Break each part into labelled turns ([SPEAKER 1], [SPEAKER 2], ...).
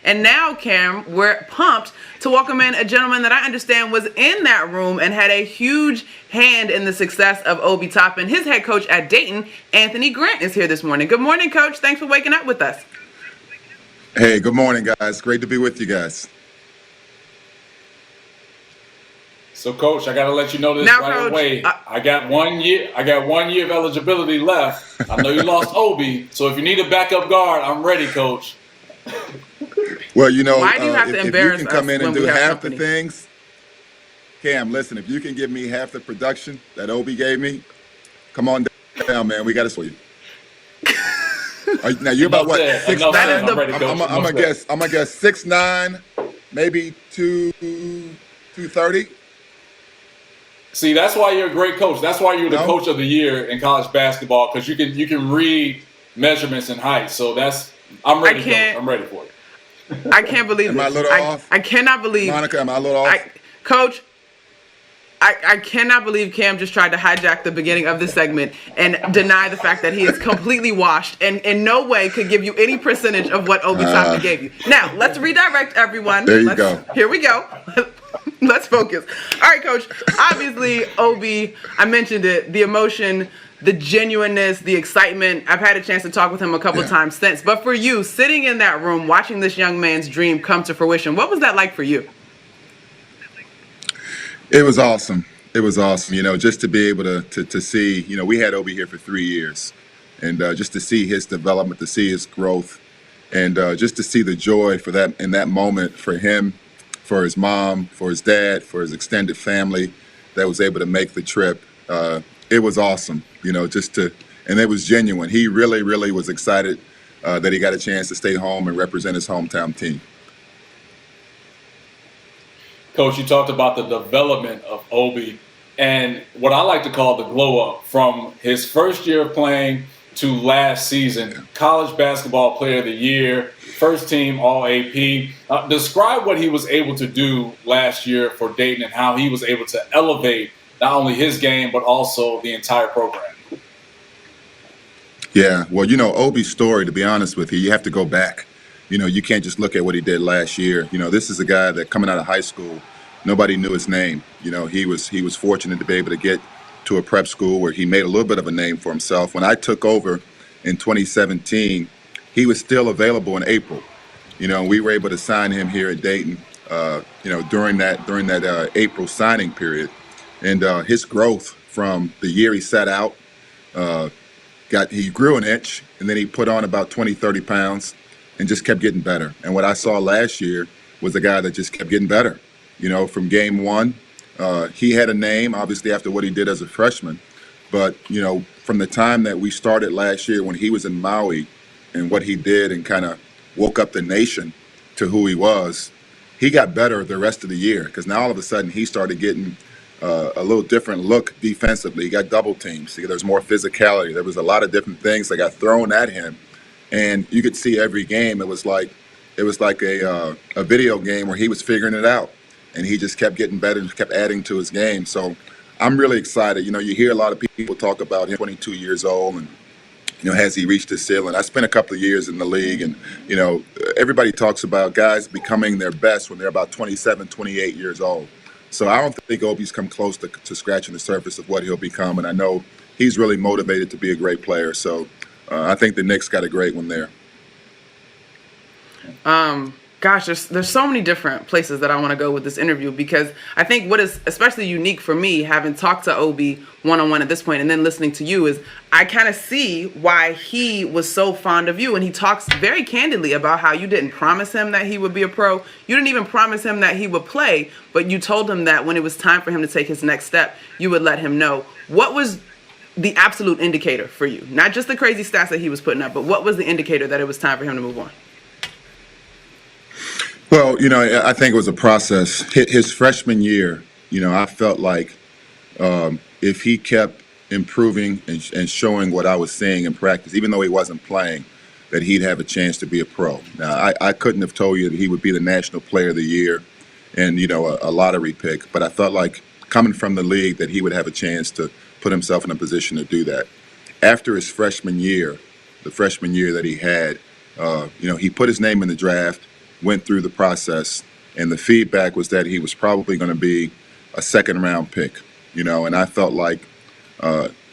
[SPEAKER 1] And now, Cam, we're pumped to welcome in a gentleman that I understand was in that room and had a huge hand in the success of Obi Toppin. His head coach at Dayton, Anthony Grant, is here this morning. Good morning, Coach. Thanks for waking up with us.
[SPEAKER 2] Hey, good morning, guys. Great to be with you guys.
[SPEAKER 3] So, Coach, I got to let you know this
[SPEAKER 1] Now,
[SPEAKER 3] right
[SPEAKER 1] Coach,
[SPEAKER 3] away. I got 1 year. I got 1 year of eligibility left. I know you lost Obi, so if you need a backup guard, I'm ready, Coach.
[SPEAKER 2] Well, you know,
[SPEAKER 1] Why do you have to
[SPEAKER 2] if you
[SPEAKER 1] embarrass
[SPEAKER 2] can come
[SPEAKER 1] us
[SPEAKER 2] in and
[SPEAKER 1] when
[SPEAKER 2] do
[SPEAKER 1] we have
[SPEAKER 2] half
[SPEAKER 1] company?
[SPEAKER 2] the things, Cam, listen, if you can give me half the production that Obi gave me, come on down, man. We got to for you. Now you're about what? 6'9"?
[SPEAKER 3] I'm ready, Coach.
[SPEAKER 2] I'm gonna guess 6'9", maybe 230.
[SPEAKER 3] See, that's why you're a great coach. That's why you're the coach of the year in college basketball, because you can read measurements and height. So I'm ready, Coach. I'm ready for it.
[SPEAKER 1] I can't believe
[SPEAKER 2] Am I a
[SPEAKER 1] this.
[SPEAKER 2] little off?
[SPEAKER 1] I cannot believe.
[SPEAKER 2] Monica, am I a little off?
[SPEAKER 1] Coach, I cannot believe Cam just tried to hijack the beginning of this segment and deny the fact that he is completely washed and in no way could give you any percentage of what Obi Toppin gave you. Now, let's redirect everyone.
[SPEAKER 2] There you go.
[SPEAKER 1] Here we go. Let's focus. All right, Coach. Obviously, Obi, I mentioned it, the emotion, the genuineness, the excitement. I've had a chance to talk with him a couple times since. But for you, sitting in that room, watching this young man's dream come to fruition, what was that like for you?
[SPEAKER 2] It was awesome. It was awesome. You know, just to be able to see, you know, we had Obi here for 3 years. And just to see his development, to see his growth, and just to see the joy for that in that moment for him, for his mom, for his dad, for his extended family that was able to make the trip. It was awesome, you know, and it was genuine. He really, really was excited that he got a chance to stay home and represent his hometown team.
[SPEAKER 3] Coach, you talked about the development of Obi and what I like to call the glow up from his first year of playing to last season, college basketball player of the year, first team All AP. Describe what he was able to do last year for Dayton and how he was able to elevate not only his game, but also the entire program.
[SPEAKER 2] Yeah, well, you know, Obi's story, to be honest with you, you have to go back. You know, you can't just look at what he did last year. You know, this is a guy that coming out of high school, nobody knew his name. You know, he was fortunate to be able to get to a prep school where he made a little bit of a name for himself. When I took over in 2017, he was still available in April. You know, we were able to sign him here at Dayton, you know, during that April signing period. And his growth from the year he sat out, he grew an inch, and then he put on about 20, 30 pounds and just kept getting better. And what I saw last year was a guy that just kept getting better. You know, from game one, he had a name, obviously, after what he did as a freshman. But, you know, from the time that we started last year when he was in Maui and what he did and kind of woke up the nation to who he was, he got better the rest of the year because now all of a sudden he started getting a little different look defensively. He got double teams. There's more physicality. There was a lot of different things that got thrown at him. And you could see every game, it was like a video game where he was figuring it out. And he just kept getting better and kept adding to his game. So I'm really excited. You know, you hear a lot of people talk about him, 22 years old, and, you know, has he reached his ceiling? I spent a couple of years in the league, and, you know, everybody talks about guys becoming their best when they're about 27, 28 years old. So I don't think Obi's come close to scratching the surface of what he'll become. And I know he's really motivated to be a great player. So I think the Knicks got a great one there.
[SPEAKER 1] Gosh, there's so many different places that I want to go with this interview because I think what is especially unique for me, having talked to Obi one-on-one at this point and then listening to you, is I kind of see why he was so fond of you. And he talks very candidly about how you didn't promise him that he would be a pro. You didn't even promise him that he would play, but you told him that when it was time for him to take his next step, you would let him know. What was the absolute indicator for you? Not just the crazy stats that he was putting up, but what was the indicator that it was time for him to move on?
[SPEAKER 2] Well, you know, I think it was a process. His freshman year, you know, I felt like if he kept improving and showing what I was seeing in practice, even though he wasn't playing, that he'd have a chance to be a pro. Now, I couldn't have told you that he would be the National Player of the Year and, you know, a lottery pick, but I felt like coming from the league that he would have a chance to put himself in a position to do that. After his freshman year, the freshman year that he had, you know, he put his name in the draft. went through the process, and the feedback was that he was probably going to be a second round pick, and I felt like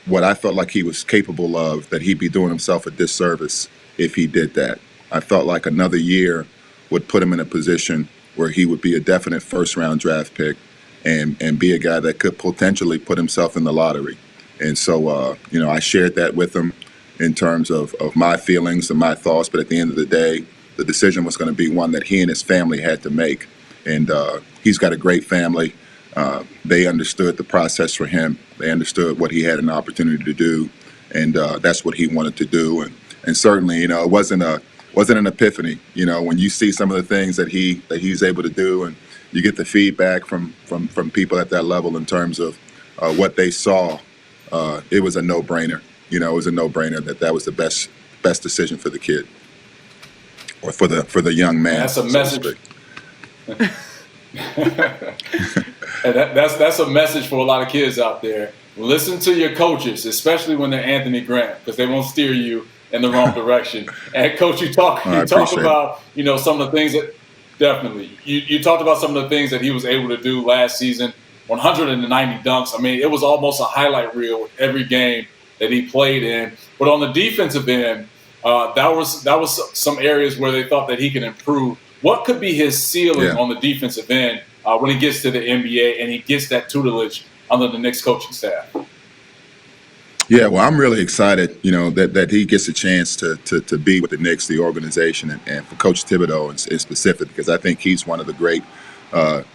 [SPEAKER 2] what I felt like he was capable of, that he'd be doing himself a disservice if he did that. I felt like another year would put him in a position where he would be a definite first round draft pick and be a guy that could potentially put himself in the lottery. And so, I shared that with him in terms of my feelings and my thoughts. But at the end of the day, the decision was going to be one that he and his family had to make. And he's got a great family. They understood the process for him. They understood what he had an opportunity to do. And that's what he wanted to do. And certainly, it wasn't an epiphany. When you see some of the things that he's able to do, and you get the feedback from people at that level in terms of what they saw, it was a no-brainer. It was a no-brainer that was the best decision for the kid, or for the young man.
[SPEAKER 3] That's a message. And that's a message for a lot of kids out there. Listen to your coaches, especially when they're Anthony Grant, because they won't steer you in the wrong direction. And Coach, you talk about some of the things that definitely you talked about some of the things that he was able to do last season. 190 dunks. I mean, it was almost a highlight reel with every game that he played in. But on the defensive end, that was some areas where they thought that he could improve. What could be his ceiling on the defensive end when he gets to the NBA and he gets that tutelage under the Knicks coaching staff?
[SPEAKER 2] Yeah, well, I'm really excited, that he gets a chance to be with the Knicks, the organization, and for Coach Thibodeau in specific, because I think he's one of the great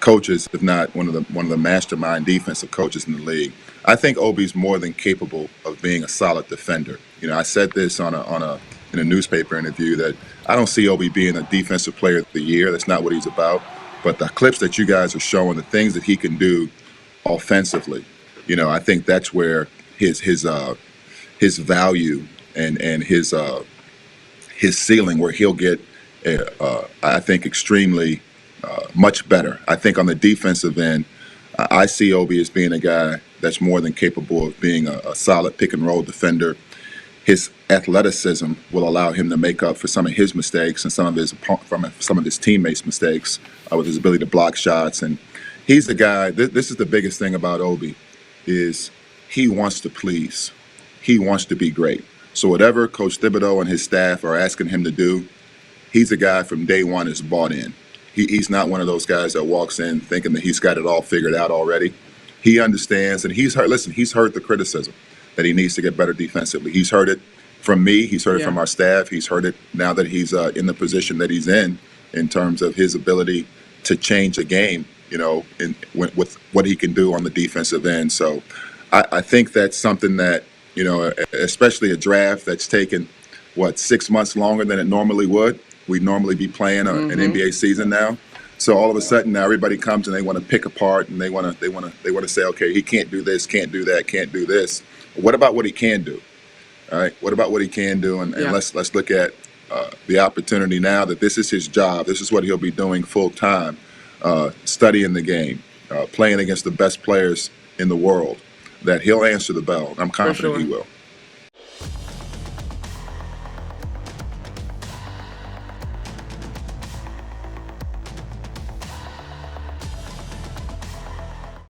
[SPEAKER 2] coaches, if not one of the mastermind defensive coaches in the league. I think Obi's more than capable of being a solid defender. I said this in a newspaper interview that I don't see Obi being a defensive player of the year. That's not what he's about. But the clips that you guys are showing, the things that he can do offensively, I think that's where his value and his ceiling, where he'll get, I think, extremely much better. I think on the defensive end, I see Obi as being a guy that's more than capable of being a solid pick and roll defender. His athleticism will allow him to make up for some of his mistakes and some of his teammates' mistakes with his ability to block shots. And he's the guy. This is the biggest thing about Obi, is he wants to please. He wants to be great. So whatever Coach Thibodeau and his staff are asking him to do, he's a guy from day one is bought in. He's not one of those guys that walks in thinking that he's got it all figured out already. He understands, and he's heard the criticism that he needs to get better defensively. He's heard it from me. He's heard it from our staff. He's heard it now that he's in the position that he's in terms of his ability to change a game, with what he can do on the defensive end. So I think that's something that, especially a draft that's taken, 6 months longer than it normally would. We'd normally be playing an NBA season now. So all of a sudden now everybody comes and they want to pick apart, and they want to say, okay, he can't do this, can't do that, can't do this. What about what he can do? All right. What about what he can do? And let's look at the opportunity now that this is his job. This is what he'll be doing full time, studying the game, playing against the best players in the world, that he'll answer the bell. I'm confident he will.